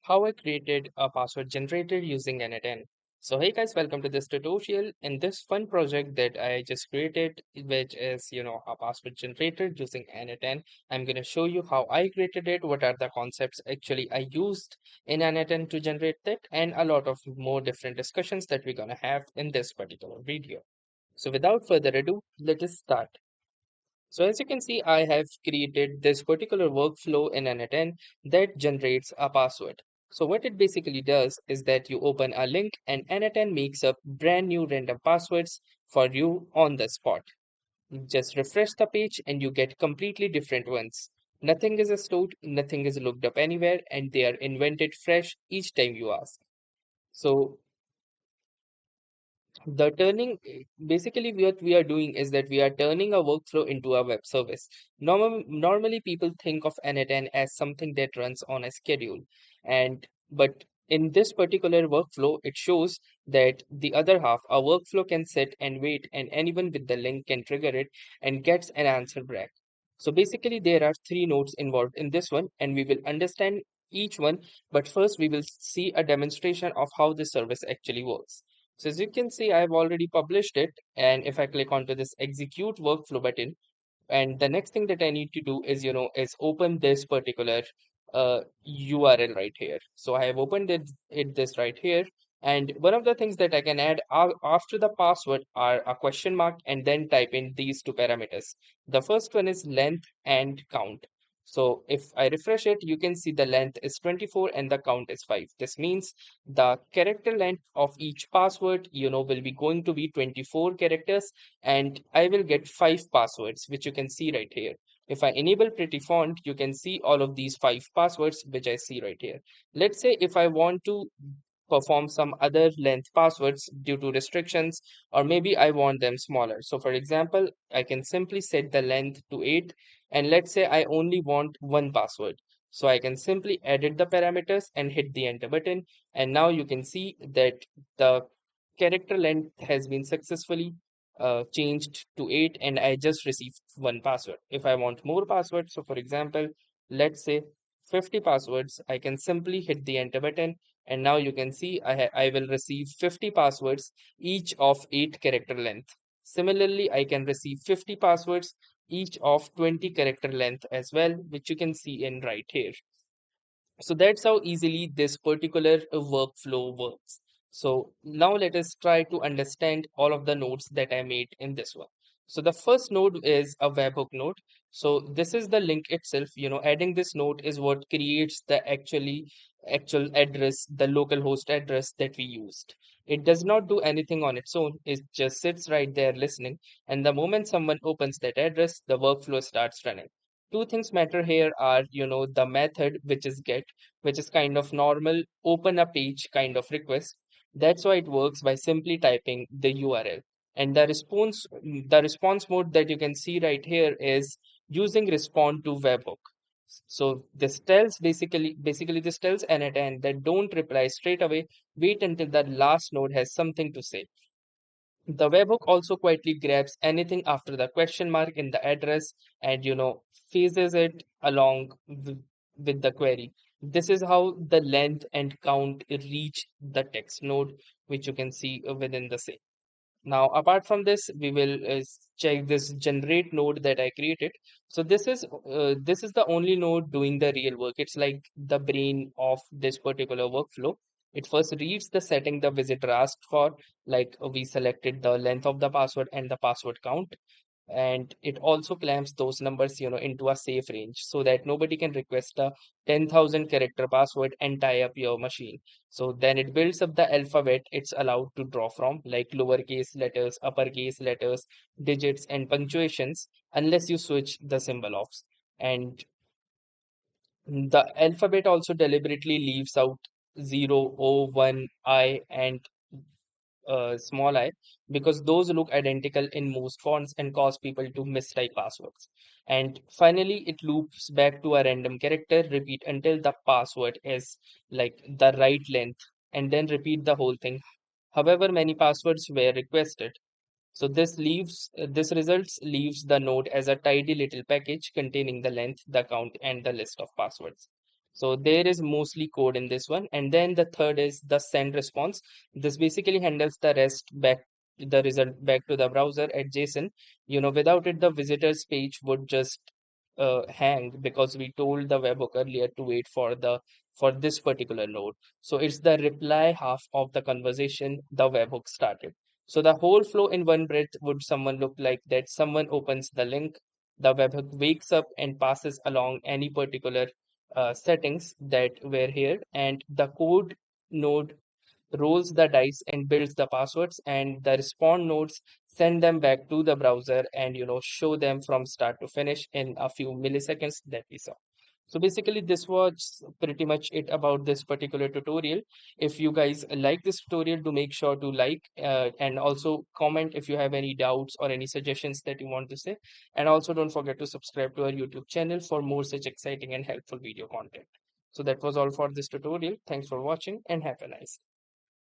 how I created a password generator using n8n. So hey guys, welcome to this tutorial in this fun project that I just created, which is a password generator using n8n. I'm going to show you how I created it, what are the concepts actually I used in n8n to generate that, and a lot of more different discussions that we're going to have in this particular video. So without further ado, let us start. So as you can see, I have created this particular workflow in n8n that generates a password. So what it basically does is that you open a link and n8n makes up brand new random passwords for you on the spot. You just refresh the page and you get completely different ones. Nothing is stored, nothing is looked up anywhere, and they are invented fresh each time you ask. So the basically what we are doing is that we are turning a workflow into a web service. Normally people think of n8n as something that runs on a schedule, but in this particular workflow it shows that the other half, a workflow can sit and wait, and anyone with the link can trigger it and gets an answer back. So basically there are three nodes involved in this one, and we will understand each one, but first we will see a demonstration of how this service actually works. So as you can see, I've already published it. And if I click onto this execute workflow button, and the next thing that I need to do is open this particular URL right here. So I have opened this right here. And one of the things that I can add after the password are a question mark and then type in these two parameters. The first one is length and count. So if I refresh it, you can see the length is 24 and the count is 5. This means the character length of each password, will be going to be 24 characters, and I will get 5 passwords, which you can see right here. If I enable pretty font, you can see all of these 5 passwords, which I see right here. Let's say if I want to perform some other length passwords due to restrictions, or maybe I want them smaller. So for example, I can simply set the length to 8, and let's say I only want one password. So I can simply edit the parameters and hit the enter button, and now you can see that the character length has been successfully changed to 8, and I just received one password. If I want more passwords, so for example, let's say 50 passwords, I can simply hit the enter button, and now you can see I will receive 50 passwords, each of 8 character length. Similarly, I can receive 50 passwords, each of 20 character length as well, which you can see in right here. So that's how easily this particular workflow works. So now let us try to understand all of the nodes that I made in this one. So the first node is a webhook node. So this is the link itself. Adding this node is what creates the actual address, the local host address that we used. It does not do anything on its own. It just sits right there listening. And the moment someone opens that address, the workflow starts running. Two things matter here are, the method, which is get, which is kind of normal open a page kind of request. That's why it works by simply typing the URL. And the response mode that you can see right here is using respond to webhook. So this tells basically this tells n8n that don't reply straight away, wait until the last node has something to say. The webhook also quietly grabs anything after the question mark in the address and phases it along with the query. This is how the length and count reach the text node, which you can see within the same. Now, apart from this, we will check this generate node that I created. So this is the only node doing the real work. It's like the brain of this particular workflow. It first reads the setting the visitor asked for, like we selected the length of the password and the password count, and it also clamps those numbers into a safe range so that nobody can request a 10,000 character password and tie up your machine. So then it builds up the alphabet it's allowed to draw from, like lowercase letters, uppercase letters, digits, and punctuations, unless you switch the symbol offs. And the alphabet also deliberately leaves out 0, O, 1, I, and small I, because those look identical in most fonts and cause people to mistype passwords. And finally, it loops back to a random character, repeat until the password is like the right length, and then repeat the whole thing. However many passwords were requested. So this results leaves the node as a tidy little package containing the length, the count, and the list of passwords. So there is mostly code in this one. And then the third is the send response. This basically handles the rest back, the result back to the browser at JSON. Without it, the visitors page would just hang because we told the webhook earlier to wait for this particular node. So it's the reply half of the conversation the webhook started. So the whole flow in one breath would someone look like that: someone opens the link, the webhook wakes up and passes along any particular settings that were here, and the code node rolls the dice and builds the passwords, and the respond nodes send them back to the browser and show them from start to finish in a few milliseconds that we saw. So basically this was pretty much it about this particular tutorial. If you guys like this tutorial, do make sure to like and also comment if you have any doubts or any suggestions that you want to say. And also don't forget to subscribe to our YouTube channel for more such exciting and helpful video content. So that was all for this tutorial. Thanks for watching and have a nice day.